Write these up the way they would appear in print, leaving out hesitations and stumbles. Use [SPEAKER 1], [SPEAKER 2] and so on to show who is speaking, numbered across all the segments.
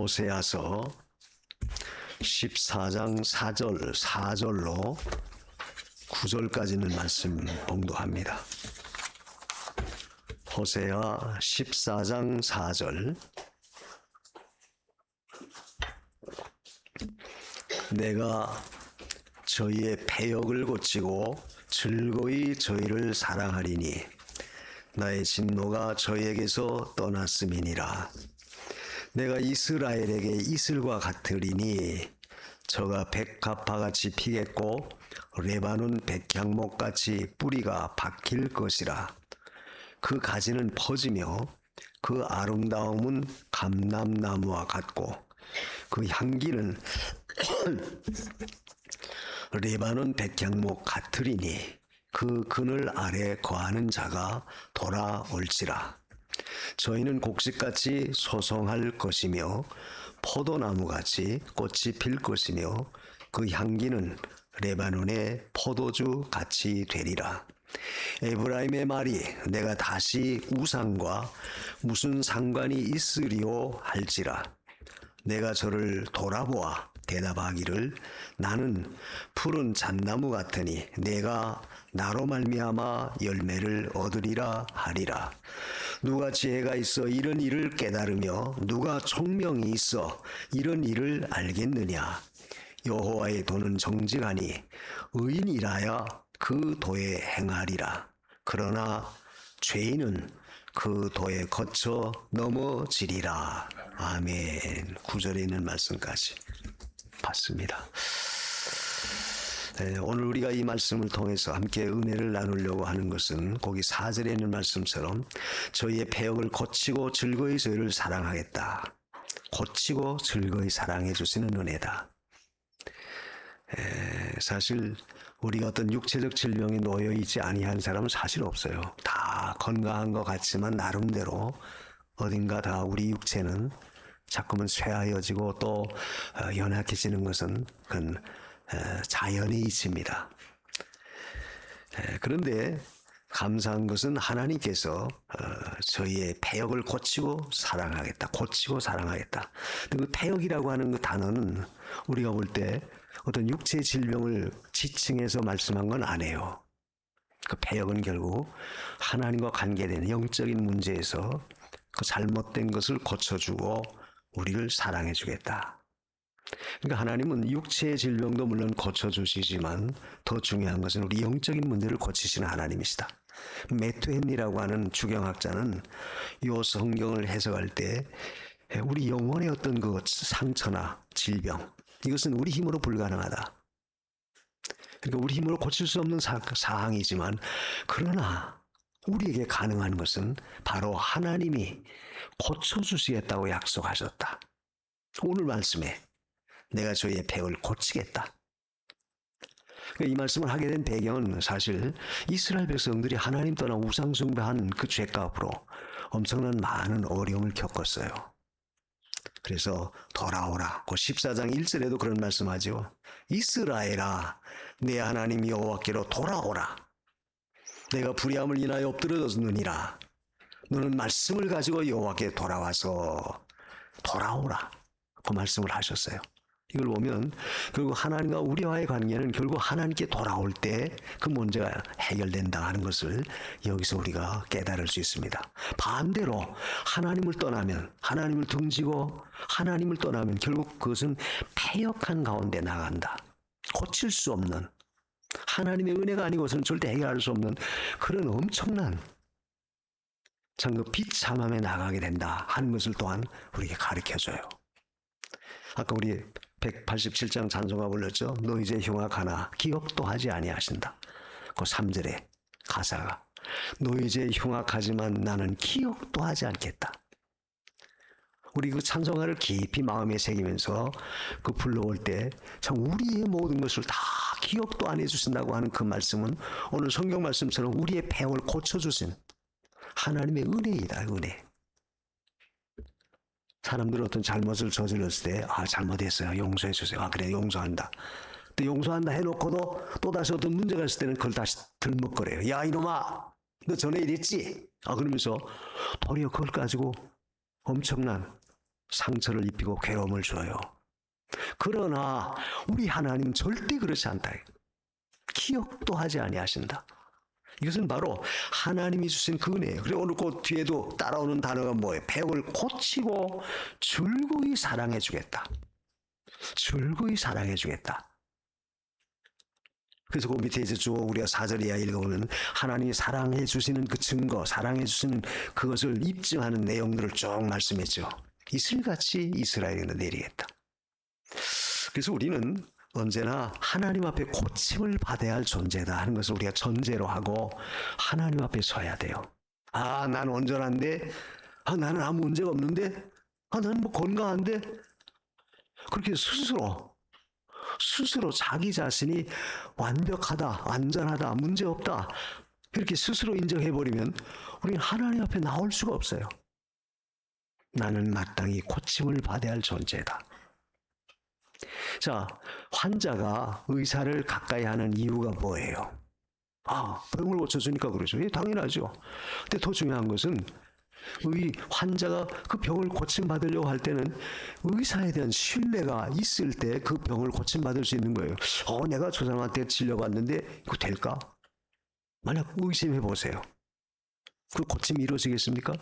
[SPEAKER 1] 호세아서 14장 4절로 9절까지는 말씀 봉독합니다. 호세아 14장 4절. 내가 저희의 패역을 고치고 즐거이 저희를 사랑하리니 나의 진노가 저희에게서 떠났음이니라. 내가 이스라엘에게 이슬과 같으리니 저가 백합화같이 피겠고 레바논 백향목같이 뿌리가 박힐 것이라. 그 가지는 퍼지며 그 아름다움은 감람나무와 같고 그 향기는 레바논 백향목 같으리니 그 그늘 아래 거하는 자가 돌아올지라. 저희는 곡식같이 소송할 것이며 포도나무같이 꽃이 필 것이며 그 향기는 레바논의 포도주 같이 되리라. 에브라임의 말이 내가 다시 우상과 무슨 상관이 있으리요 할지라. 내가 저를 돌아보아 대답하기를 나는 푸른 잣나무 같으니 내가 나로 말미암아 열매를 얻으리라 하리라. 누가 지혜가 있어 이런 일을 깨달으며 누가 총명이 있어 이런 일을 알겠느냐. 여호와의 도는 정직하니 의인이라야 그 도에 행하리라. 그러나 죄인은 그 도에 거쳐 넘어지리라. 아멘. 9절에 있는 말씀까지 봤습니다. 네, 오늘 우리가 이 말씀을 통해서 함께 은혜를 나누려고 하는 것은 거기 4절에 있는 말씀처럼 저희의 패역을 고치고 즐거이 저희를 사랑하겠다. 고치고 즐거이 사랑해 주시는 은혜다. 사실 우리가 어떤 육체적 질병에 놓여 있지 아니한 사람은 사실 없어요. 다 건강한 것 같지만 나름대로 어딘가 다 우리 육체는 자꾸만 쇠하여지고 또 연약해지는 것은 그건 자연의 이치입니다. 그런데 감사한 것은 하나님께서 저희의 패역을 고치고 사랑하겠다. 고치고 사랑하겠다. 그 패역이라고 하는 그 단어는 우리가 볼 때 어떤 육체의 질병을 지칭해서 말씀한 건 아니에요. 그 패역은 결국 하나님과 관계된 영적인 문제에서 그 잘못된 것을 고쳐주고 우리를 사랑해 주겠다. 그러니까 하나님은 육체의 질병도 물론 고쳐주시지만 더 중요한 것은 우리 영적인 문제를 고치시는 하나님이시다. 매튜 헨리라고 하는 주경학자는 이 성경을 해석할 때 우리 영혼의 어떤 그 상처나 질병, 이것은 우리 힘으로 불가능하다. 그러니까 우리 힘으로 고칠 수 없는 사항이지만 그러나 우리에게 가능한 것은 바로 하나님이 고쳐주시겠다고 약속하셨다. 오늘 말씀에 내가 저희의 패역을 고치겠다. 이 말씀을 하게 된 배경은 사실 이스라엘 백성들이 하나님 떠나 우상 숭배한 그 죄값으로 엄청난 많은 어려움을 겪었어요. 그래서 돌아오라. 그 14장 1절에도 그런 말씀하죠. 이스라엘아, 내 하나님 여호와께로 돌아오라. 내가 불의함을 인하여 엎드려졌느니라. 너는 말씀을 가지고 여호와께 돌아와서 돌아오라. 그 말씀을 하셨어요. 이걸 보면 결국 하나님과 우리와의 관계는 결국 하나님께 돌아올 때 그 문제가 해결된다 하는 것을 여기서 우리가 깨달을 수 있습니다. 반대로 하나님을 떠나면, 하나님을 등지고 하나님을 떠나면 결국 그것은 패역한 가운데 나간다. 고칠 수 없는, 하나님의 은혜가 아니고서는 절대 해결할 수 없는 그런 엄청난 참 그 비참함에 나가게 된다 하는 것을 또한 우리에게 가르쳐줘요. 아까 우리 187장 찬송가 불렀죠. 너 이제 흉악하나 기억도 하지 아니하신다. 그 3절에 가사가 너 이제 흉악하지만 나는 기억도 하지 않겠다. 우리 그 찬송가를 깊이 마음에 새기면서 그 불러올 때 참 우리의 모든 것을 다 기억도 안 해주신다고 하는 그 말씀은 오늘 성경 말씀처럼 우리의 패역을 고쳐주신 하나님의 은혜이다. 은혜. 사람들은 어떤 잘못을 저질렀을 때 잘못했어요. 용서해 주세요. 그래 용서한다. 또 용서한다 해놓고도 또다시 어떤 문제가 있을 때는 그걸 다시 들먹거려요. 야 이놈아 너 전에 이랬지? 그러면서 도리어 그걸 가지고 엄청난 상처를 입히고 괴로움을 줘요. 그러나 우리 하나님은 절대 그렇지 않다. 기억도 하지 아니하신다. 이것은 바로 하나님이 주신 그 은혜예요. 그리고 오늘 그 뒤에도 따라오는 단어가 뭐예요? 배역을 고치고 줄고이 사랑해 주겠다. 줄고이 사랑해 주겠다. 그래서 그 밑에 이제 쭉 우리가 4절 이하 읽어보면 하나님이 사랑해 주시는 그 증거, 사랑해 주시는 그것을 입증하는 내용들을 쭉 말씀했죠. 이슬같이 이스라엘에 내리겠다. 그래서 우리는 언제나 하나님 앞에 고침을 받아야 할 존재다 하는 것을 우리가 전제로 하고 하나님 앞에 서야 돼요. 아, 난 온전한데? 아, 나는 아무 문제가 없는데? 아, 나는 뭐 건강한데? 그렇게 스스로 자기 자신이 완벽하다, 완전하다, 문제없다 이렇게 스스로 인정해버리면 우리는 하나님 앞에 나올 수가 없어요. 나는 마땅히 고침을 받아야 할 존재다. 자, 환자가 의사를 가까이 하는 이유가 뭐예요? 아, 병을 고쳐주니까 그러죠. 예, 당연하죠. 근데 더 중요한 것은 환자가 그 병을 고침받으려고 할 때는 의사에 대한 신뢰가 있을 때 그 병을 고침받을 수 있는 거예요. 내가 저 사람한테 치료받는데 이거 될까? 만약 의심해 보세요. 그 고침이 이루어지겠습니까?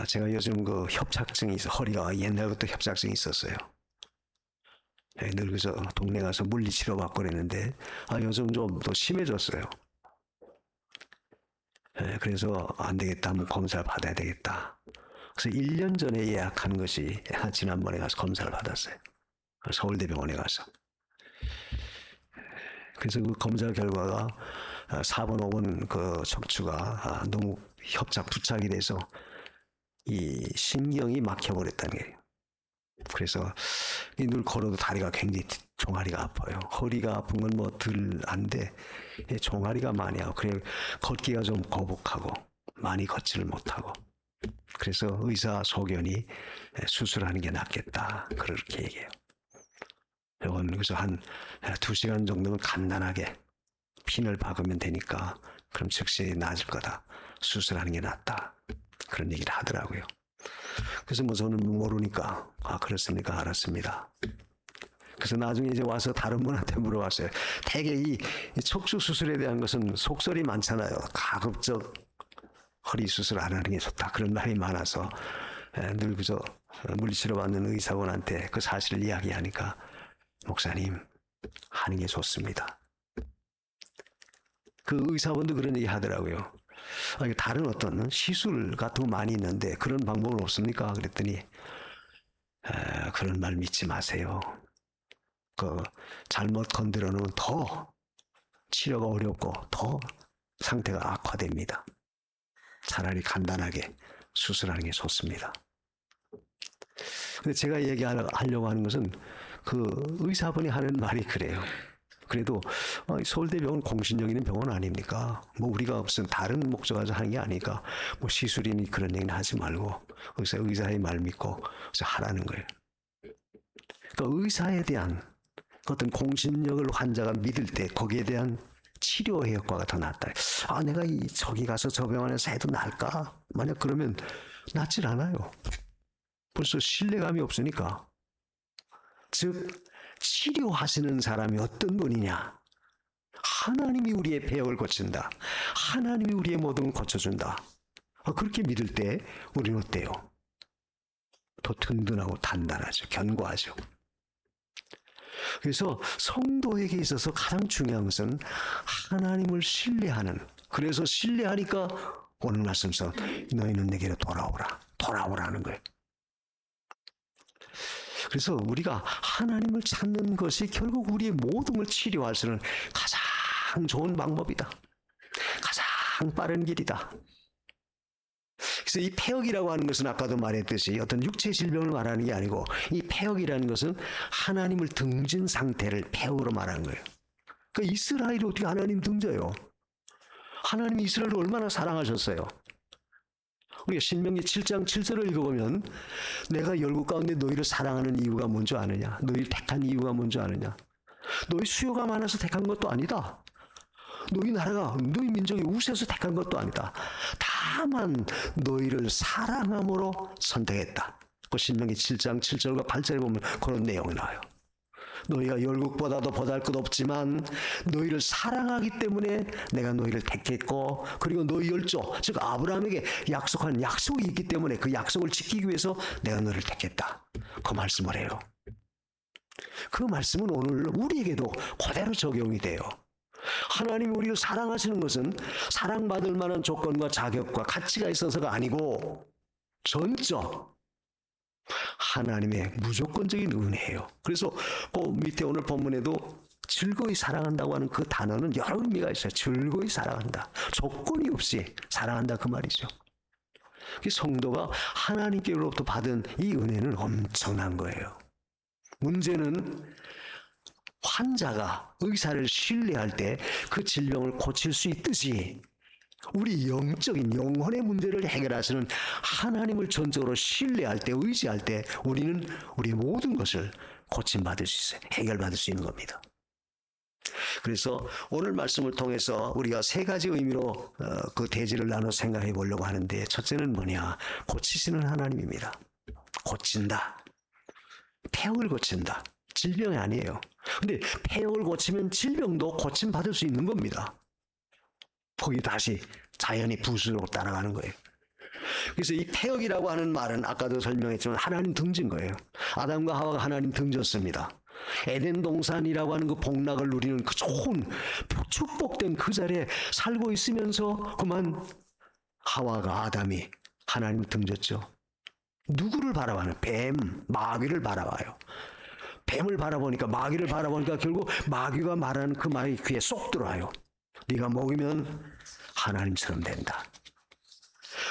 [SPEAKER 1] 제가 요즘 그 협착증이 있어. 허리가 옛날부터 협착증이 있었어요. 늘 그래서 동네 가서 물리치료 받고 그랬는데 요즘 좀 더 심해졌어요. 그래서 안 되겠다. 한번 검사를 받아야 되겠다. 그래서 1년 전에 예약한 것이 지난번에 가서 검사를 받았어요. 서울대병원에 가서. 그래서 그 검사 결과가 4번, 5번 그 척추가 너무 부착이 돼서 이 신경이 막혀버렸다는 거예요. 그래서 늘 걸어도 다리가 굉장히 종아리가 아파요. 허리가 아픈 건 뭐 덜 안돼. 종아리가 많이 아프고 그래 걷기가 좀 거북하고 많이 걷지를 못하고. 그래서 의사 소견이 수술하는 게 낫겠다 그렇게 얘기해요. 이건 그래서 한 2시간 정도면 간단하게 핀을 박으면 되니까 그럼 즉시 나아질 거다. 수술하는 게 낫다. 그런 얘기를 하더라고요. 그래서 뭐 저는 모르니까 그렇습니까? 알았습니다. 그래서 나중에 이제 와서 다른 분한테 물어봤어요. 대개 이 척추 수술에 대한 것은 속설이 많잖아요. 가급적 허리 수술 안 하는 게 좋다. 그런 말이 많아서 늘 그저 물리치료 받는 의사분한테 그 사실을 이야기하니까 목사님 하는 게 좋습니다. 그 의사분도 그런 얘기 하더라고요. 다른 어떤 시술 같은 거 많이 있는데 그런 방법은 없습니까? 그랬더니 그런 말 믿지 마세요. 잘못 건드려 놓으면 더 치료가 어렵고 더 상태가 악화됩니다. 차라리 간단하게 수술하는 게 좋습니다. 근데 제가 얘기하려고 하는 것은 그 의사분이 하는 말이 그래요. 그래도 서울대병원 공신력 있는 병원 아닙니까? 뭐 우리가 무슨 다른 목적 가지고 하는 게 아니까 뭐 시술이니 그런 얘기는 하지 말고 의사의 말 믿고 그래서 하라는 거예요. 그러니까 의사에 대한 어떤 공신력을 환자가 믿을 때 거기에 대한 치료 효과가 더 낫다. 내가 저기 가서 저 병원에서 해도 나을까? 만약 그러면 낫질 않아요. 벌써 신뢰감이 없으니까. 즉 치료하시는 사람이 어떤 분이냐? 하나님이 우리의 배역을 고친다. 하나님이 우리의 모든 걸 고쳐준다. 그렇게 믿을 때 우리는 어때요? 더 든든하고 단단하죠. 견고하죠. 그래서 성도에게 있어서 가장 중요한 것은 하나님을 신뢰하는. 그래서 신뢰하니까 오늘 말씀에서 너희는 내게로 돌아오라는 거예요. 그래서 우리가 하나님을 찾는 것이 결국 우리의 모든 걸 치료할 수 있는 가장 좋은 방법이다. 가장 빠른 길이다. 그래서 이 폐역이라고 하는 것은 아까도 말했듯이 어떤 육체 질병을 말하는 게 아니고 이 폐역이라는 것은 하나님을 등진 상태를 폐역으로 말하는 거예요. 그러니까 이스라엘이 어떻게 하나님 등져요? 하나님이 이스라엘을 얼마나 사랑하셨어요? 우리가 신명기 7장 7절을 읽어보면 내가 열국 가운데 너희를 사랑하는 이유가 뭔지 아느냐? 너희를 택한 이유가 뭔지 아느냐? 너희 수요가 많아서 택한 것도 아니다. 너희 나라가 너희 민족이 우세해서 택한 것도 아니다. 다만 너희를 사랑함으로 선택했다. 그 신명기 7장 7절과 8절에 보면 그런 내용이 나와요. 너희가 열국보다도 보잘 것 없지만 너희를 사랑하기 때문에 내가 너희를 택했고, 그리고 너희 열조, 즉 아브라함에게 약속한 약속이 있기 때문에 그 약속을 지키기 위해서 내가 너희를 택했다. 그 말씀을 해요. 그 말씀은 오늘 우리에게도 그대로 적용이 돼요. 하나님이 우리를 사랑하시는 것은 사랑받을 만한 조건과 자격과 가치가 있어서가 아니고 전적 하나님의 무조건적인 은혜예요. 그래서 그 밑에 오늘 본문에도 즐거이 사랑한다고 하는 그 단어는 여러 의미가 있어요. 즐거이 사랑한다. 조건이 없이 사랑한다 그 말이죠. 성도가 하나님께로부터 받은 이 은혜는 엄청난 거예요. 문제는 환자가 의사를 신뢰할 때 그 질병을 고칠 수 있듯이 우리 영적인 영혼의 문제를 해결하시는 하나님을 전적으로 신뢰할 때, 의지할 때 우리는 우리의 모든 것을 고침받을 수 있어요. 해결받을 수 있는 겁니다. 그래서 오늘 말씀을 통해서 우리가 세 가지 의미로 그 대지를 나눠 생각해 보려고 하는데, 첫째는 뭐냐? 고치시는 하나님입니다. 고친다. 폐역을 고친다. 질병이 아니에요. 근데 폐역을 고치면 질병도 고침받을 수 있는 겁니다. 거기 다시 자연이 부수로 따라가는 거예요. 그래서 이 폐역이라고 하는 말은 아까도 설명했지만 하나님 등진 거예요. 아담과 하와가 하나님 등졌습니다. 에덴 동산이라고 하는 그 복락을 누리는 그 좋은 축복된 그 자리에 살고 있으면서 그만 하와가, 아담이 하나님 등졌죠. 누구를 바라봐요? 뱀, 마귀를 바라봐요. 뱀을 바라보니까, 마귀를 바라보니까 결국 마귀가 말하는 그 말이 귀에 쏙 들어와요. 네가 먹으면 하나님처럼 된다.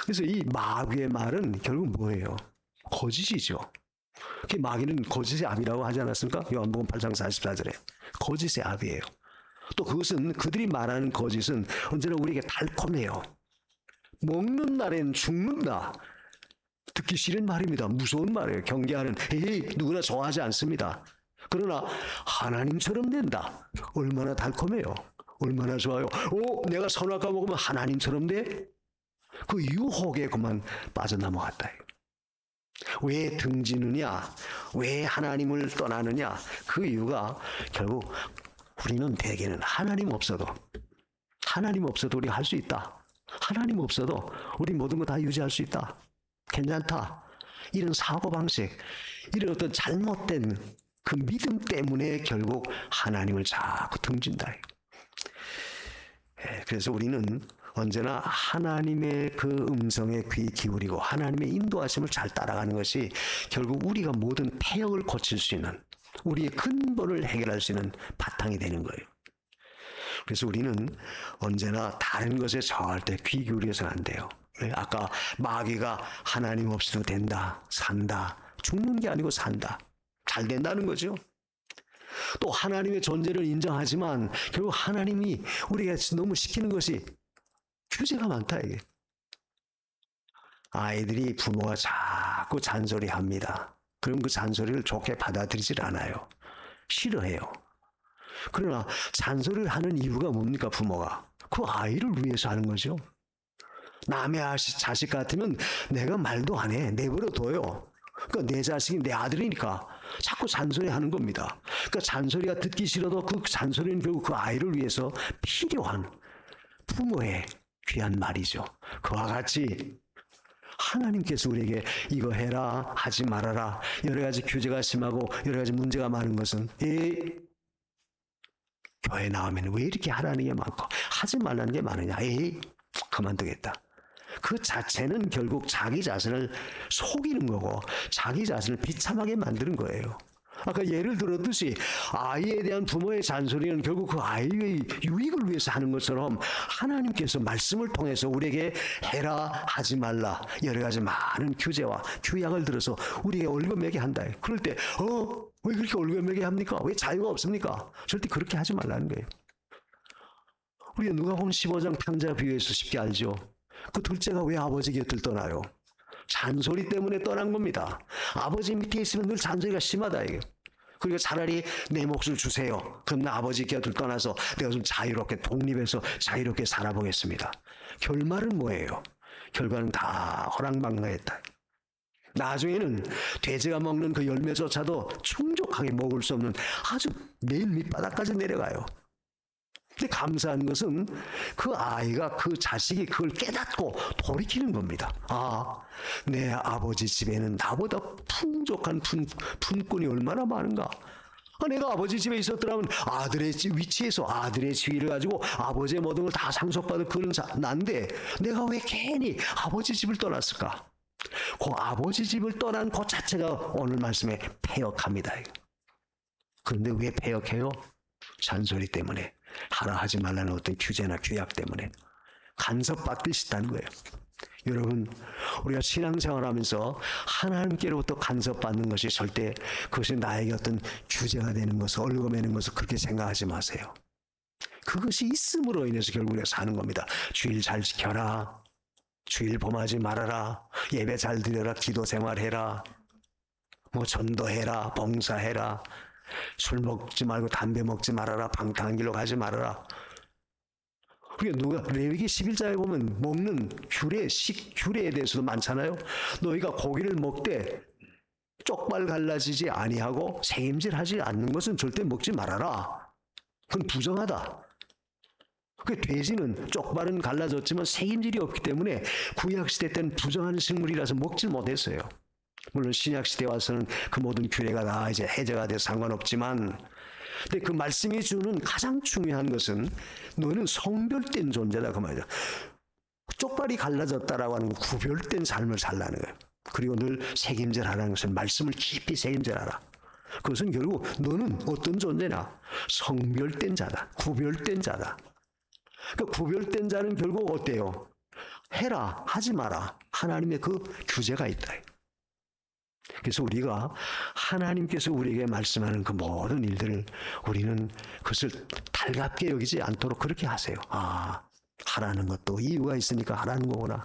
[SPEAKER 1] 그래서 이 마귀의 말은 결국 뭐예요? 거짓이죠. 마귀는 거짓의 압이라고 하지 않았습니까? 요한복음 8장 44절에. 거짓의 압이에요. 또 그것은, 그들이 말하는 거짓은 언제나 우리에게 달콤해요. 먹는 날엔 죽는다. 듣기 싫은 말입니다. 무서운 말이에요. 경계하는, 에이, 누구나 좋아하지 않습니다. 그러나 하나님처럼 된다. 얼마나 달콤해요. 얼마나 좋아요. 내가 선악과 먹으면 하나님처럼 돼? 그 유혹에 그만 빠져나가갔다. 왜 등지느냐? 왜 하나님을 떠나느냐? 그 이유가 결국 우리는 대개는 하나님 없어도 우리 할 수 있다. 하나님 없어도 우리 모든 거 다 유지할 수 있다. 괜찮다. 이런 사고방식, 이런 어떤 잘못된 그 믿음 때문에 결국 하나님을 자꾸 등진다. 그래서 우리는 언제나 하나님의 그 음성에 귀 기울이고 하나님의 인도하심을 잘 따라가는 것이 결국 우리가 모든 폐역을 고칠 수 있는, 우리의 근본을 해결할 수 있는 바탕이 되는 거예요. 그래서 우리는 언제나 다른 것에 절대 귀 기울여서는 안 돼요. 아까 마귀가 하나님 없이도 된다, 산다, 죽는 게 아니고 산다, 잘 된다는 거죠. 또 하나님의 존재를 인정하지만 결국 하나님이 우리가 너무 시키는 것이 규제가 많다, 이게. 아이들이 부모가 자꾸 잔소리합니다. 그럼 그 잔소리를 좋게 받아들이질 않아요. 싫어해요. 그러나 잔소리를 하는 이유가 뭡니까? 부모가 그 아이를 위해서 하는 거죠. 남의 자식 같으면 내가 말도 안 해. 내버려 둬요. 그러니까 내 자식이 내 아들이니까 자꾸 잔소리하는 겁니다. 그러니까 잔소리가 듣기 싫어도 그 잔소리는 결국 그 아이를 위해서 필요한 부모의 귀한 말이죠. 그와 같이 하나님께서 우리에게 이거 해라, 하지 말아라, 여러 가지 규제가 심하고 여러 가지 문제가 많은 것은 교회 나오면 왜 이렇게 하라는 게 많고 하지 말라는 게 많으냐. 그만두겠다. 그 자체는 결국 자기 자신을 속이는 거고 자기 자신을 비참하게 만드는 거예요. 아까 예를 들었듯이 아이에 대한 부모의 잔소리는 결국 그 아이의 유익을 위해서 하는 것처럼 하나님께서 말씀을 통해서 우리에게 해라, 하지 말라, 여러 가지 많은 규제와 규약을 들어서 우리에게 올겨매게 한다. 그럴 때 왜 그렇게 올겨매게 합니까? 왜 자유가 없습니까? 절대 그렇게 하지 말라는 거예요. 우리가 누가복음 15장 탕자 비유에서 쉽게 알죠. 그 둘째가 왜 아버지 곁을 떠나요? 잔소리 때문에 떠난 겁니다. 아버지 밑에 있으면 늘 잔소리가 심하다, 이게. 그러니까 차라리 내 몫을 주세요. 그럼 나 아버지 곁을 떠나서 내가 좀 자유롭게 독립해서 자유롭게 살아보겠습니다. 결말은 뭐예요? 결과는 다 허랑방탕했다. 나중에는 돼지가 먹는 그 열매조차도 충족하게 먹을 수 없는 아주 맨 밑바닥까지 내려가요. 근데 감사한 것은 그 아이가, 그 자식이 그걸 깨닫고 돌이키는 겁니다. 아, 내 아버지 집에는 나보다 풍족한 품꾼이 얼마나 많은가. 내가 아버지 집에 있었더라면 아들의 위치에서 아들의 지위를 가지고 아버지의 모든 걸 다 상속받을 그런 난데 내가 왜 괜히 아버지 집을 떠났을까? 그 아버지 집을 떠난 것 자체가 오늘 말씀에 패역합니다. 그런데 왜 패역해요? 잔소리 때문에, 하라 하지 말라는 어떤 규제나 규약 때문에 간섭받기 싫다는 거예요. 여러분, 우리가 신앙생활하면서 하나님께로부터 간섭받는 것이 절대 그것이 나에게 어떤 규제가 되는 것을, 얽어매는 것을 그렇게 생각하지 마세요. 그것이 있음으로 인해서 결국 우리가 사는 겁니다. 주일 잘 지켜라, 주일 범하지 말아라, 예배 잘 드려라, 기도 생활해라, 뭐 전도해라, 봉사해라, 술 먹지 말고 담배 먹지 말아라, 방탕한 길로 가지 말아라. 그러니까 누가 레위기 11장에 보면 먹는 규례에 대해서도 많잖아요. 너희가 고기를 먹되 쪽발 갈라지지 아니하고 새김질하지 않는 것은 절대 먹지 말아라. 그건 부정하다. 그 돼지는 쪽발은 갈라졌지만 새김질이 없기 때문에 구약시대 때는 부정한 식물이라서 먹질 못했어요. 물론 신약시대에 와서는 그 모든 규례가 다 이제 해제가 돼서 상관없지만, 근데 그 말씀이 주는 가장 중요한 것은 너는 성별된 존재다 그 말이야. 쪽발이 갈라졌다라고 하는 구별된 삶을 살라는 거예요. 그리고 늘 책임질하라는 것은 말씀을 깊이 책임질하라. 그것은 결국 너는 어떤 존재냐? 성별된 자다. 구별된 자다. 그 구별된 자는 결국 어때요? 해라, 하지 마라. 하나님의 그 규제가 있다. 그래서 우리가 하나님께서 우리에게 말씀하는 그 모든 일들을 우리는 그것을 달갑게 여기지 않도록 그렇게 하세요. 아, 하라는 것도 이유가 있으니까 하라는 거구나.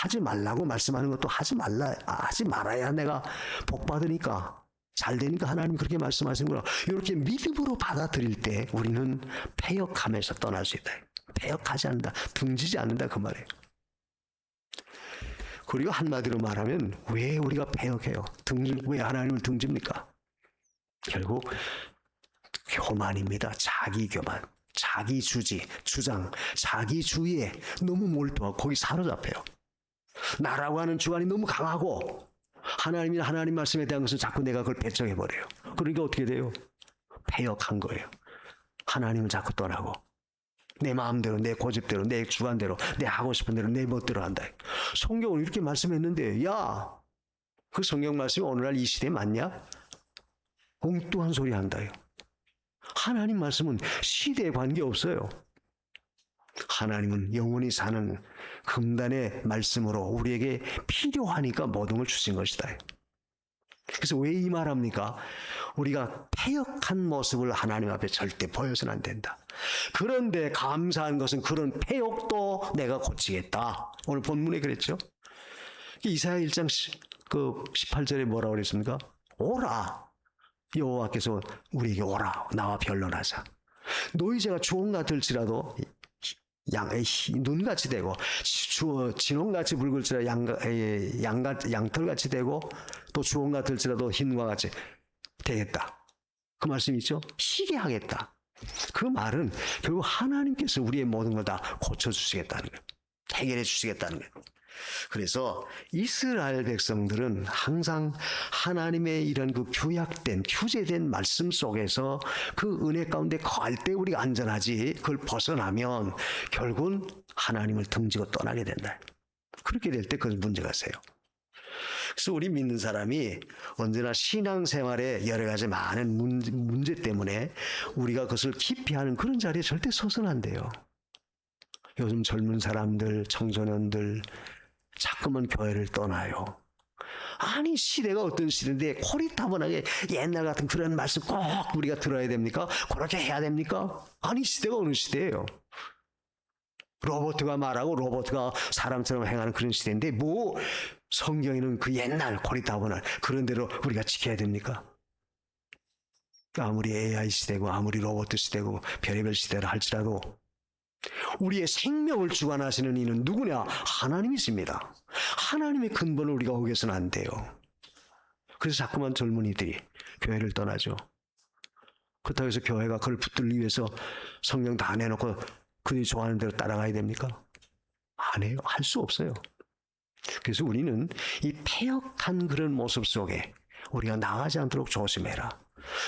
[SPEAKER 1] 하지 말라고 말씀하는 것도 하지 말아야 내가 복 받으니까, 잘 되니까 하나님 그렇게 말씀하시는구나. 이렇게 믿음으로 받아들일 때 우리는 패역함에서 떠날 수 있다. 패역하지 않는다. 등지지 않는다 그 말이에요. 그리고 한마디로 말하면 왜 우리가 패역해요? 왜 하나님을 등집니까? 결국 교만입니다. 자기 교만, 자기 주장, 자기 주의에 너무 몰두하고 거기 사로잡혀요. 나라고 하는 주관이 너무 강하고 하나님이나 하나님 말씀에 대한 것은 자꾸 내가 그걸 배척해버려요. 그러니까 어떻게 돼요? 패역한 거예요. 하나님을 자꾸 떠나고 내 마음대로, 내 고집대로, 내 주관대로, 내 하고 싶은 대로, 내 멋대로 한다. 성경은 이렇게 말씀했는데, 야, 그 성경 말씀이 오늘날 이 시대에 맞냐? 엉뚱한 소리 한다. 하나님 말씀은 시대에 관계없어요. 하나님은 영원히 사는 금단의 말씀으로 우리에게 필요하니까 모든 걸 주신 것이다. 그래서 왜 이 말합니까? 우리가 패역한 모습을 하나님 앞에 절대 보여서는 안 된다. 그런데 감사한 것은 그런 패역도 내가 고치겠다. 오늘 본문에 그랬죠. 이사야 1장 18절에 뭐라고 그랬습니까? 오라. 여호와께서 우리에게 오라. 나와 변론하자. 너희 죄가 주홍 같을지라도 눈같이 되고 진홍같이 붉을지라도 양털같이 되고 또 주홍 같을지라도 흰과 같이 되겠다. 그 말씀이 있죠. 희게 하겠다. 그 말은 결국 하나님께서 우리의 모든 걸 다 고쳐주시겠다는 거예요. 해결해 주시겠다는 거예요. 그래서 이스라엘 백성들은 항상 하나님의 이런 그 규약된, 규제된 말씀 속에서 그 은혜 가운데 거할 때 우리가 안전하지, 그걸 벗어나면 결국은 하나님을 등지고 떠나게 된다. 그렇게 될 때 그건 문제가 세요. 그래서 우리 믿는 사람이 언제나 신앙생활에 여러 가지 많은 문제 때문에 우리가 그것을 기피하는 그런 자리에 절대 서서는 안 돼요. 요즘 젊은 사람들, 청소년들 자꾸만 교회를 떠나요. 아니, 시대가 어떤 시대인데 코리타분하게 옛날 같은 그런 말씀 꼭 우리가 들어야 됩니까? 그렇게 해야 됩니까? 아니, 시대가 어느 시대예요? 로봇가 말하고 로봇가 사람처럼 행하는 그런 시대인데 뭐 성경에는 그 옛날 코리타분한 그런 대로 우리가 지켜야 됩니까? 아무리 AI 시대고 아무리 로봇 시대고 별의별 시대라 할지라도 우리의 생명을 주관하시는 이는 누구냐? 하나님이십니다. 하나님의 근본을 우리가 어겨서는 안 돼요. 그래서 자꾸만 젊은이들이 교회를 떠나죠. 그렇다고 해서 교회가 그걸 붙들기 위해서 성령 다 내놓고 그들이 좋아하는 대로 따라가야 됩니까? 안 해요. 할 수 없어요. 그래서 우리는 이 패역한 그런 모습 속에 우리가 나가지 않도록 조심해라.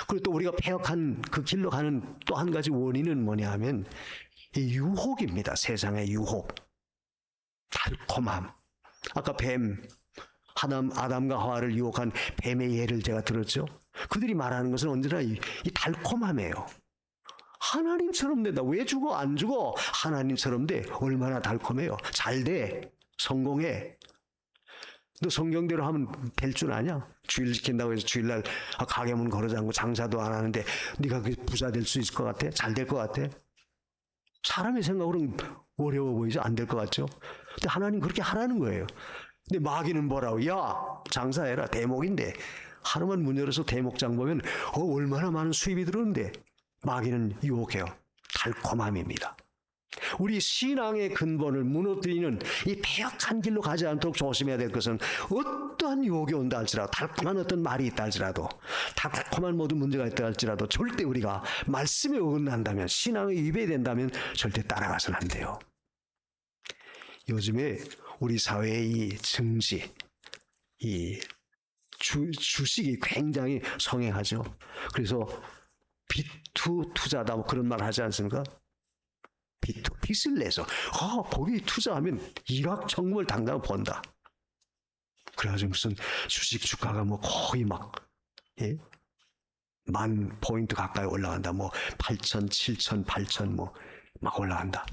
[SPEAKER 1] 그리고 또 우리가 패역한 그 길로 가는 또 한 가지 원인은 뭐냐 하면 이 유혹입니다. 세상의 유혹. 달콤함. 아까 아담과 하와를 유혹한 뱀의 예를 제가 들었죠. 그들이 말하는 것은 언제나 이 달콤함이에요. 하나님처럼 된다. 왜 죽어? 안 죽어? 하나님처럼 돼. 얼마나 달콤해요. 잘 돼. 성공해. 너 성경대로 하면 될 줄 아냐? 주일 지킨다고 해서 주일날 가게 문 걸어 잠그고 장사도 안 하는데 네가 그 부자 될 수 있을 것 같아? 잘 될 것 같아? 사람의 생각으로는 어려워 보이죠? 안 될 것 같죠? 근데 하나님 그렇게 하라는 거예요. 근데 마귀는 뭐라고? 야, 장사해라. 대목인데. 하루만 문 열어서 대목장 보면 얼마나 많은 수입이 들어오는데. 마귀는 유혹해요. 달콤함입니다. 우리 신앙의 근본을 무너뜨리는 이 패역한 길로 가지 않도록 조심해야 될 것은 어떠한 유혹이 온다 할지라도, 달콤한 어떤 말이 있다 할지라도, 달콤한 모든 문제가 있다 할지라도 절대 우리가 말씀에 어긋난다면, 신앙에 위배된다면 절대 따라가서는 안 돼요. 요즘에 우리 사회의 이 증시, 이 주식이 굉장히 성행하죠. 그래서 비투 투자다 뭐 그런 말 하지 않습니까? 빚을 내서 거기 투자하면 일확천금을 당장 번다. 그래가지고 무슨 주식 주가가 뭐 거의 막 10,000포인트 가까이 올라간다. 뭐 8,000, 7,000, 8,000 뭐 막 올라간다.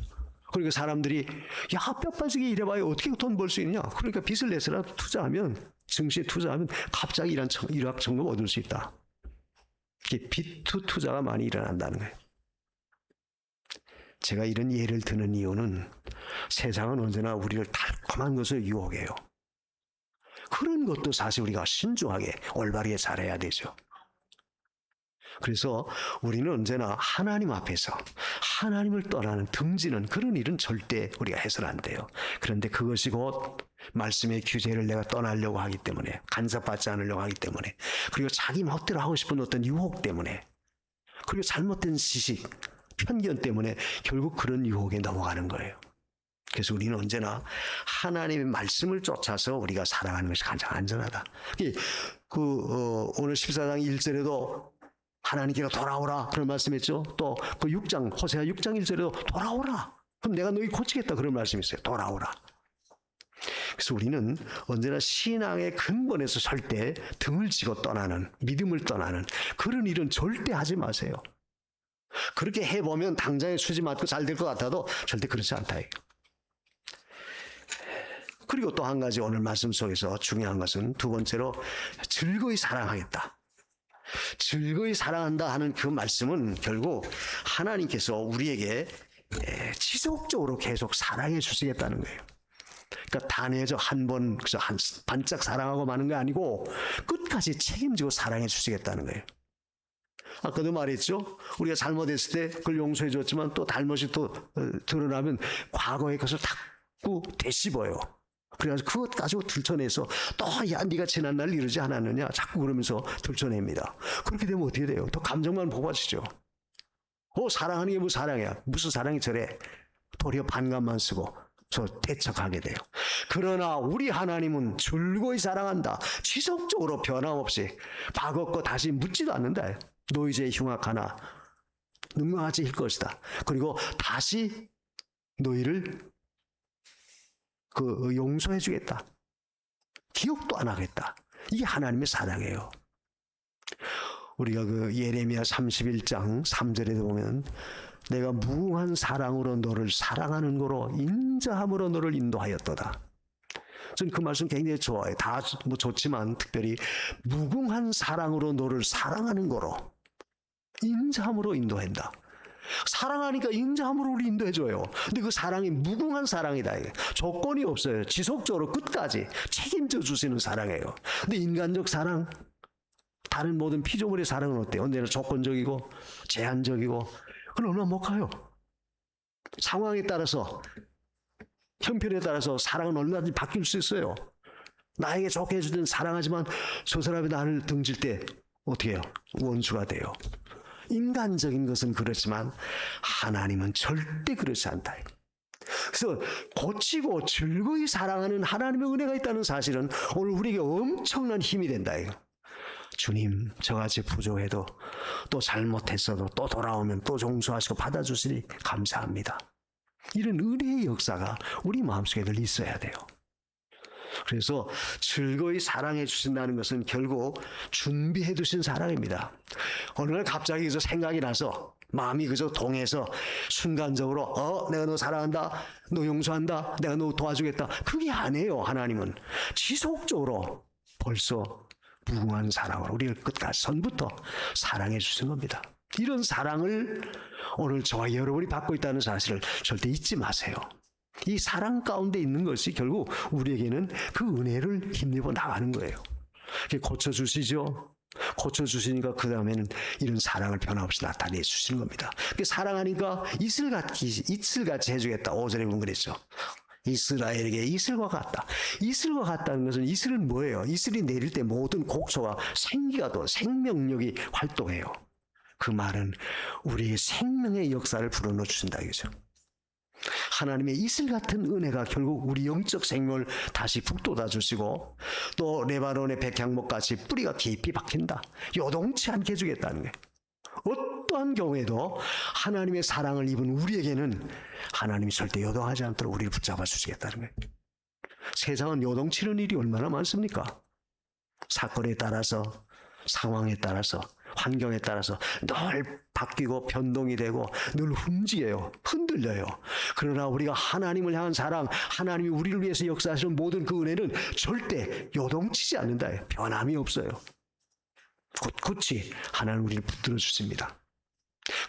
[SPEAKER 1] 그러니까 사람들이 뼈 빠지게 일해봐야 어떻게 돈 벌 수 있느냐. 그러니까 빚을 내서라도 투자하면, 증시에 투자하면 갑자기 일확천금 얻을 수 있다. 이게 빚투 투자가 많이 일어난다는 거예요. 제가 이런 예를 드는 이유는 세상은 언제나 우리를 달콤한 것을 유혹해요. 그런 것도 사실 우리가 신중하게 올바르게 잘해야 되죠. 그래서 우리는 언제나 하나님 앞에서 하나님을 떠나는 등지는 그런 일은 절대 우리가 해서는 안 돼요. 그런데 그것이 곧 말씀의 규제를 내가 떠나려고 하기 때문에, 간섭받지 않으려고 하기 때문에, 그리고 자기 멋대로 하고 싶은 어떤 유혹 때문에, 그리고 잘못된 지식, 편견 때문에 결국 그런 유혹에 넘어가는 거예요. 그래서 우리는 언제나 하나님의 말씀을 쫓아서 우리가 살아가는 것이 가장 안전하다. 오늘 14장 1절에도 하나님께서 돌아오라 그런 말씀했죠. 또 그 6장 호세아 6장 1절에도 돌아오라. 그럼 내가 너희 고치겠다 그런 말씀이 있어요. 돌아오라. 그래서 우리는 언제나 신앙의 근본에서 설 때 등을 지고 떠나는, 믿음을 떠나는 그런 일은 절대 하지 마세요. 그렇게 해보면 당장에 수지 맞고 잘 될 것 같아도 절대 그렇지 않다. 그리고 또 한 가지 오늘 말씀 속에서 중요한 것은 두 번째로 즐거이 사랑하겠다. 즐거이 사랑한다 하는 그 말씀은 결국 하나님께서 우리에게 지속적으로 계속 사랑해 주시겠다는 거예요. 그러니까 단회적 한 번, 한 반짝 사랑하고 마는 게 아니고 끝까지 책임지고 사랑해 주시겠다는 거예요. 아까도 말했죠. 우리가 잘못했을 때 그걸 용서해 줬지만 또 잘못이 또 드러나면 과거의 것을 자꾸 되씹어요. 그래가지고 그것 가지고 들춰내서 또 네가 지난날 이러지 않았느냐 자꾸 그러면서 들춰냅니다. 그렇게 되면 어떻게 돼요? 더 감정만 뽑아지죠. 사랑하는 게 뭐 사랑이야. 무슨 사랑이 저래. 도리어 반감만 쓰고 저 대척하게 돼요. 그러나 우리 하나님은 즐거이 사랑한다. 지속적으로 변함없이 과거 거 다시 묻지도 않는다. 너 이제 흉악하나 능하지 일 것이다. 그리고 다시 너희를 용서해 주겠다. 기억도 안 하겠다. 이게 하나님의 사랑이에요. 우리가 예레미야 31장 3절에 보면 내가 무궁한 사랑으로 너를 사랑하는 거로 인자함으로 너를 인도하였도다. 저는 그 말씀 굉장히 좋아해요. 다 뭐 좋지만 특별히 무궁한 사랑으로 너를 사랑하는 거로 인자함으로 인도한다. 사랑하니까 인자함으로 우리 인도해줘요. 근데 그 사랑이 무궁한 사랑이다. 조건이 없어요. 지속적으로 끝까지 책임져 주시는 사랑이에요. 근데 인간적 사랑 다른 모든 피조물의 사랑은 어때요? 언제나 조건적이고 제한적이고 그건 얼마 못 가요. 상황에 따라서 형편에 따라서 사랑은 얼마든지 바뀔 수 있어요. 나에게 좋게 해주든 사랑하지만 저 사람이 나를 등질 때 어떻게 해요? 원수가 돼요. 인간적인 것은 그렇지만 하나님은 절대 그렇지 않다. 그래서 고치고 즐거이 사랑하는 하나님의 은혜가 있다는 사실은 오늘 우리에게 엄청난 힘이 된다. 주님, 저같이 부족해도 또 잘못했어도 또 돌아오면 또 용서하시고 받아주시니 감사합니다. 이런 은혜의 역사가 우리 마음속에 늘 있어야 돼요. 그래서 즐거이 사랑해 주신다는 것은 결국 준비해 두신 사랑입니다. 어느 날 갑자기 그저 생각이 나서 마음이 그저 동해서 순간적으로 내가 너 사랑한다, 너 용서한다, 내가 너 도와주겠다. 그게 아니에요. 하나님은 지속적으로 벌써 무궁한 사랑으로 우리를 끝까지 선부터 사랑해 주신 겁니다. 이런 사랑을 오늘 저와 여러분이 받고 있다는 사실을 절대 잊지 마세요. 이 사랑 가운데 있는 것이 결국 우리에게는 그 은혜를 힘입어 나가는 거예요. 고쳐주시죠. 고쳐주시니까 그 다음에는 이런 사랑을 변함없이 나타내 주시는 겁니다. 사랑하니까 이슬같이 해주겠다. 5절에 보면 그랬죠. 이스라엘에게 이슬과 같다. 이슬과 같다는 것은 이슬은 뭐예요? 이슬이 내릴 때 모든 곡소가 생기가 도 생명력이 활동해요. 그 말은 우리의 생명의 역사를 불어넣어 주신다 이거죠. 하나님의 이슬 같은 은혜가 결국 우리 영적 생명을 다시 북돋아 주시고 또 레바논의 백향목같이 뿌리가 깊이 박힌다. 요동치 않게 해주겠다는 거예요. 어떠한 경우에도 하나님의 사랑을 입은 우리에게는 하나님이 절대 요동하지 않도록 우리를 붙잡아 주시겠다는 거예요. 세상은 요동치는 일이 얼마나 많습니까? 사건에 따라서, 상황에 따라서, 환경에 따라서 늘 바뀌고 변동이 되고 늘 움직여요. 흔들려요. 그러나 우리가 하나님을 향한 사랑, 하나님이 우리를 위해서 역사하시는 모든 그 은혜는 절대 요동치지 않는다. 변함이 없어요. 굳이 하나님 우리를 붙들어 주십니다.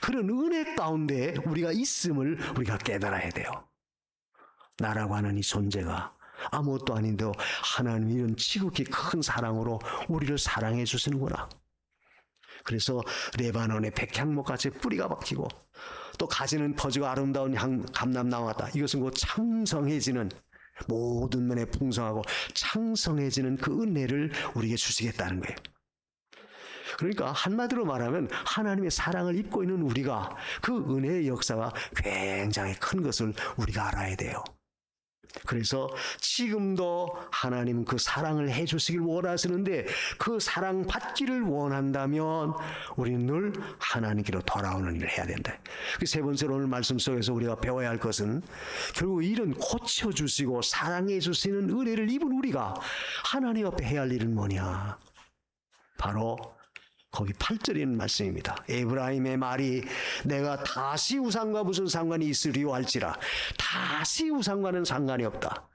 [SPEAKER 1] 그런 은혜 가운데 우리가 있음을 우리가 깨달아야 돼요. 나라고 하는 이 존재가 아무것도 아닌데도 하나님이 이런 지극히 큰 사랑으로 우리를 사랑해 주시는구나. 그래서 레바논의 백향목같이 뿌리가 박히고 또 가지는 퍼지고 아름다운 감람나무 같다. 이것은 곧 창성해지는 모든 면에 풍성하고 창성해지는 그 은혜를 우리에게 주시겠다는 거예요. 그러니까 한마디로 말하면 하나님의 사랑을 입고 있는 우리가 그 은혜의 역사가 굉장히 큰 것을 우리가 알아야 돼요. 그래서 지금도 하나님은 그 사랑을 해주시길 원하시는데 그 사랑 받기를 원한다면 우리는 늘 하나님께로 돌아오는 일을 해야 된다. 그 세 번째로 오늘 말씀 속에서 우리가 배워야 할 것은 결국 이런 고쳐주시고 사랑해 주시는 은혜를 입은 우리가 하나님 앞에 해야 할 일은 뭐냐? 바로 거기 8절에 있는 말씀입니다. 에브라임의 말이 내가 다시 우상과 무슨 상관이 있으리요 할지라. 다시 우상과는 상관이 없다.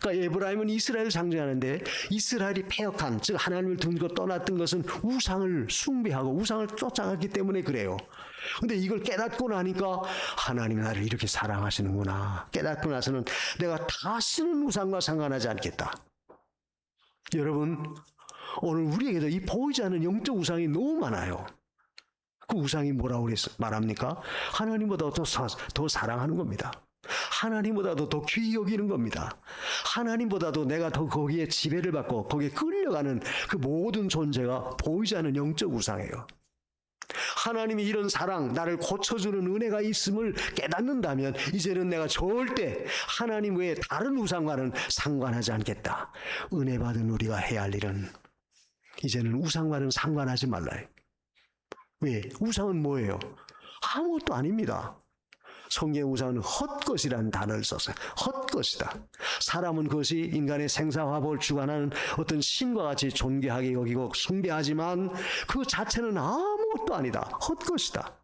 [SPEAKER 1] 그러니까 에브라임은 이스라엘을 상징하는데 이스라엘이 패역한, 즉 하나님을 등지고 떠났던 것은 우상을 숭배하고 우상을 쫓아갔기 때문에 그래요. 근데 이걸 깨닫고 나니까 하나님이 나를 이렇게 사랑하시는구나. 깨닫고 나서는 내가 다시는 우상과 상관하지 않겠다. 여러분, 오늘 우리에게도 이 보이지 않는 영적 우상이 너무 많아요. 그 우상이 뭐라고 말합니까? 하나님보다 더 사랑하는 겁니다. 하나님보다도 더 귀히 여기는 겁니다. 하나님보다도 내가 더 거기에 지배를 받고 거기에 끌려가는 그 모든 존재가 보이지 않는 영적 우상이에요. 하나님이 이런 사랑, 나를 고쳐주는 은혜가 있음을 깨닫는다면 이제는 내가 절대 하나님 외에 다른 우상과는 상관하지 않겠다. 은혜 받은 우리가 해야 할 일은 이제는 우상과는 상관하지 말라요. 왜? 우상은 뭐예요? 아무것도 아닙니다. 성경 우상은 헛것이라는 단어를 썼어요. 헛것이다. 사람은 그것이 인간의 생사화복을 주관하는 어떤 신과 같이 존귀하게 여기고 숭배하지만 그 자체는 아무것도 아니다. 헛것이다.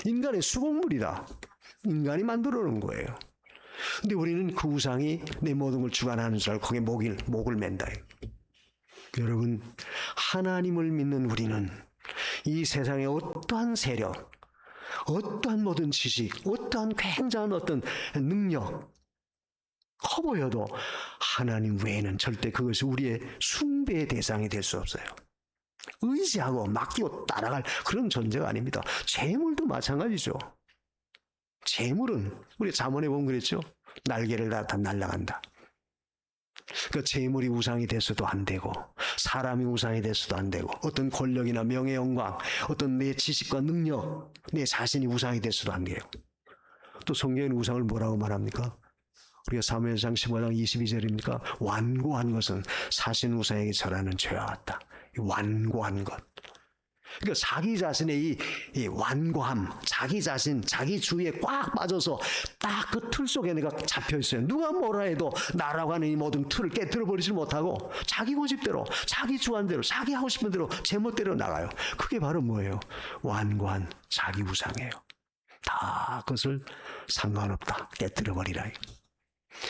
[SPEAKER 1] 인간의 수공물이다. 인간이 만들어 놓은 거예요. 근데 우리는 그 우상이 내 모든 걸 주관하는 줄 알고 거기에 목을 맨다. 여러분, 하나님을 믿는 우리는 이 세상의 어떠한 세력, 어떠한 모든 지식, 어떠한 굉장한 어떤 능력 커 보여도 하나님 외에는 절대 그것이 우리의 숭배의 대상이 될 수 없어요. 의지하고 맡기고 따라갈 그런 존재가 아닙니다. 재물도 마찬가지죠. 재물은 우리 잠언에 보면 그랬죠. 날개를 달아 날아간다. 그 재물이 우상이 돼서도 안 되고, 사람이 우상이 돼서도 안 되고, 어떤 권력이나 명예 영광, 어떤 내 지식과 능력, 내 자신이 우상이 돼서도 안 돼요. 또 성경은 우상을 뭐라고 말합니까? 우리가 사무엘상 15장 22절입니까? 완고한 것은 사신 우상에게 절하는 죄와 같다. 완고한 것. 그러니까 자기 자신의 이 완고함, 자기 자신, 자기 주위에 꽉 빠져서 딱 그 틀 속에 내가 잡혀 있어요. 누가 뭐라 해도 나라고 하는 이 모든 틀을 깨뜨려 버리지 못하고 자기 고집대로, 자기 주관대로, 자기 하고 싶은 대로 제멋대로 나가요. 그게 바로 뭐예요? 완고한 자기 우상이에요. 다 그것을 상관없다, 깨뜨려 버리라.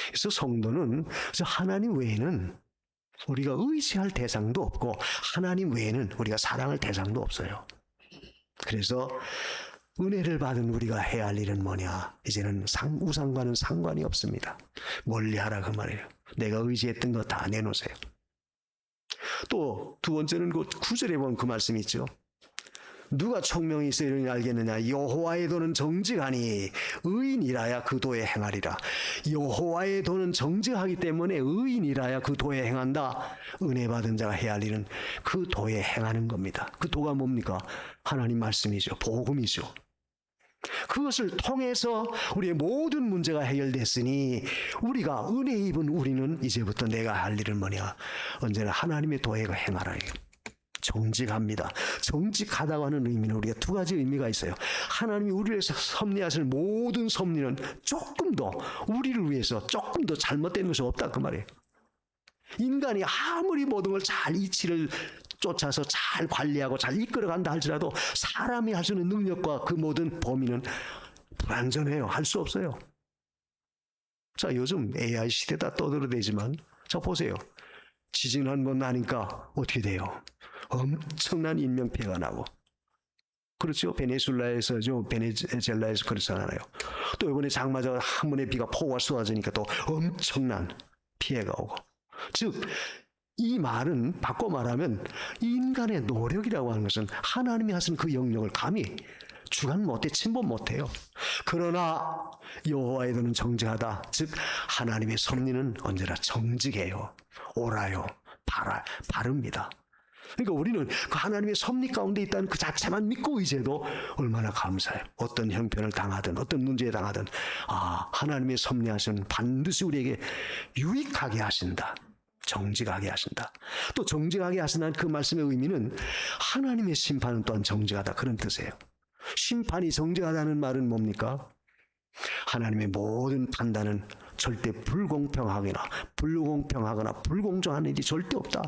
[SPEAKER 1] 그래서 성도는 하나님 외에는 우리가 의지할 대상도 없고, 하나님 외에는 우리가 사랑할 대상도 없어요. 그래서 은혜를 받은 우리가 해야 할 일은 뭐냐? 이제는 우상과는 상관이 없습니다. 멀리하라 그 말이에요. 내가 의지했던 거 다 내놓으세요. 또 두 번째는 그 9절에 보면 그 말씀이 있죠. 누가 총명이 있어 이러니 알겠느냐? 여호와의 도는 정직하니 의인이라야 그 도에 행하리라. 여호와의 도는 정직하기 때문에 의인이라야 그 도에 행한다. 은혜 받은 자가 해야 할 일은 그 도에 행하는 겁니다. 그 도가 뭡니까? 하나님 말씀이죠. 복음이죠. 그것을 통해서 우리의 모든 문제가 해결됐으니, 우리가 은혜 입은 우리는 이제부터 내가 할 일은 뭐냐? 언제나 하나님의 도에 행하라. 정직합니다. 정직하다고 하는 의미는 우리가 두 가지 의미가 있어요. 하나님이 우리를 위해서 섭리하실 모든 섭리는 조금 더, 우리를 위해서 조금 더 잘못된 것이 없다 그 말이에요. 인간이 아무리 모든 걸 잘 이치를 쫓아서 잘 관리하고 잘 이끌어간다 할지라도 사람이 할 수 있는 능력과 그 모든 범위는 불완전해요. 할 수 없어요. 자, 요즘 AI 시대다 떠들어대지만, 자 보세요. 지진 한 번 나니까 어떻게 돼요? 엄청난 인명피해가 나고. 그렇죠. 베네수엘라에서 그렇잖아요. 또 이번에 장마저 한 번에 비가 폭우가 쏟아지니까 또 엄청난 피해가 오고. 즉 이 말은 바꿔 말하면 인간의 노력이라고 하는 것은 하나님이 하신 그 영역을 감히 주관 못해, 침범 못해요. 그러나 여호와의 도는 정직하다. 즉 하나님의 섭리는 언제나 정직해요. 옳아요. 바릅니다. 그러니까 우리는 그 하나님의 섭리 가운데 있다는 그 자체만 믿고 의지해도 얼마나 감사해요. 어떤 형편을 당하든 어떤 문제에 당하든, 하나님의 섭리하시는 반드시 우리에게 유익하게 하신다. 정직하게 하신다. 또 정직하게 하신다는 그 말씀의 의미는 하나님의 심판은 또한 정직하다, 그런 뜻이에요. 심판이 정직하다는 말은 뭡니까? 하나님의 모든 판단은 절대 불공평하거나 불공정한 일이 절대 없다.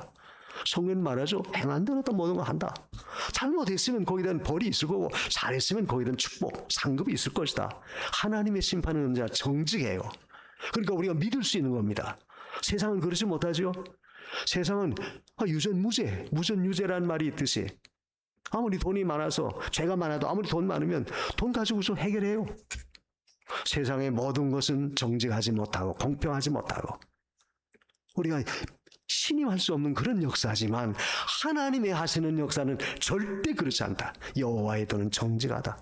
[SPEAKER 1] 성경은 말하죠. 행한 대로 또 모든 걸 한다. 잘못했으면 거기에 대한 벌이 있을 거고, 잘했으면 거기에 대한 축복, 상급이 있을 것이다. 하나님의 심판은 언제나 정직해요. 그러니까 우리가 믿을 수 있는 겁니다. 세상은 그러지 못하죠. 세상은 무전유죄라는 말이 있듯이, 아무리 돈이 많아서, 죄가 많아도 아무리 돈 많으면 돈 가지고서 해결해요. 세상의 모든 것은 정직하지 못하고 공평하지 못하고, 우리가 신임할 수 없는 그런 역사지만 하나님의 하시는 역사는 절대 그렇지 않다. 여호와의 도는 정직하다.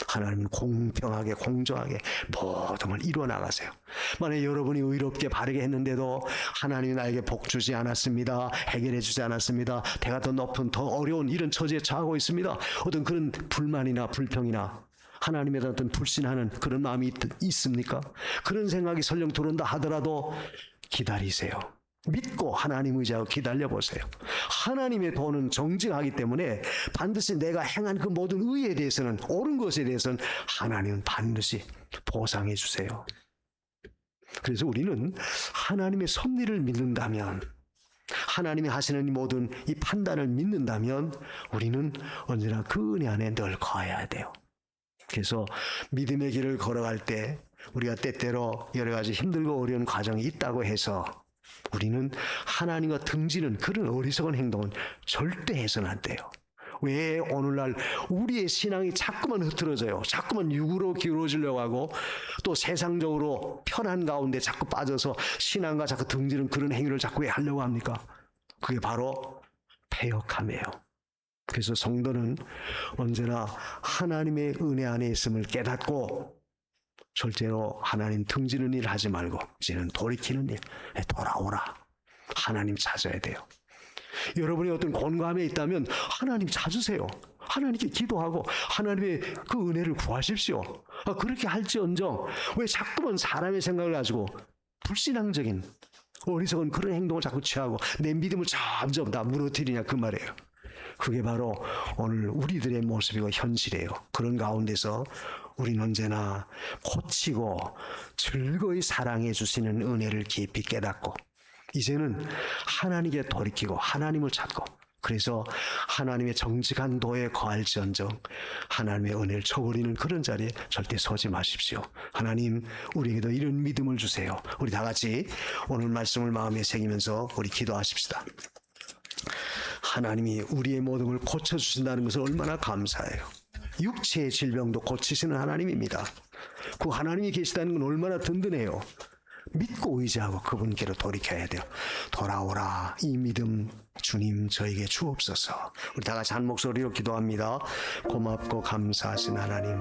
[SPEAKER 1] 하나님은 공평하게 공정하게 모든 걸 이루어 나가세요. 만약 여러분이 의롭게 바르게 했는데도 하나님이 나에게 복 주지 않았습니다, 해결해 주지 않았습니다, 내가 더 높은 더 어려운 이런 처지에 처하고 있습니다, 어떤 그런 불만이나 불평이나 하나님에 대한 어떤 불신하는 그런 마음이 있습니까? 그런 생각이 설령 들어온다 하더라도 기다리세요. 믿고 하나님 의지하고 기다려보세요. 하나님의 도는 정직하기 때문에 반드시 내가 행한 그 모든 의에 대해서는, 옳은 것에 대해서는 하나님은 반드시 보상해 주세요. 그래서 우리는 하나님의 섭리를 믿는다면, 하나님이 하시는 모든 이 판단을 믿는다면 우리는 언제나 그 은혜 안에 늘 거해야 돼요. 그래서 믿음의 길을 걸어갈 때 우리가 때때로 여러 가지 힘들고 어려운 과정이 있다고 해서 우리는 하나님과 등지는 그런 어리석은 행동은 절대 해서는 안 돼요. 왜 오늘날 우리의 신앙이 자꾸만 흐트러져요. 자꾸만 육으로 기울어지려고 하고, 또 세상적으로 편한 가운데 자꾸 빠져서 신앙과 자꾸 등지는 그런 행위를 자꾸 왜 하려고 합니까? 그게 바로 패역함이에요. 그래서 성도는 언제나 하나님의 은혜 안에 있음을 깨닫고 절대로 하나님 등지는 일 하지 말고 이제는 돌이키는 일, 돌아오라. 하나님 찾아야 돼요. 여러분이 어떤 곤감에 있다면 하나님 찾으세요. 하나님께 기도하고 하나님의 그 은혜를 구하십시오. 그렇게 할지언정 왜 자꾸만 사람의 생각을 가지고 불신앙적인 어리석은 그런 행동을 자꾸 취하고 내 믿음을 점점 다 무너뜨리냐 그 말이에요. 그게 바로 오늘 우리들의 모습이고 현실이에요. 그런 가운데서 우리는 언제나 고치고 즐거이 사랑해 주시는 은혜를 깊이 깨닫고 이제는 하나님께 돌이키고 하나님을 찾고 그래서 하나님의 정직한 도에 거할지언정 하나님의 은혜를 저버리는 그런 자리에 절대 서지 마십시오. 하나님 우리에게도 이런 믿음을 주세요. 우리 다 같이 오늘 말씀을 마음에 새기면서 우리 기도하십시다. 하나님이 우리의 모든 걸 고쳐주신다는 것을 얼마나 감사해요. 육체의 질병도 고치시는 하나님입니다. 그 하나님이 계시다는 건 얼마나 든든해요. 믿고 의지하고 그분께로 돌이켜야 돼요. 돌아오라. 이 믿음 주님 저에게 주옵소서. 우리 다 같이 한 목소리로 기도합니다. 고맙고 감사하신 하나님.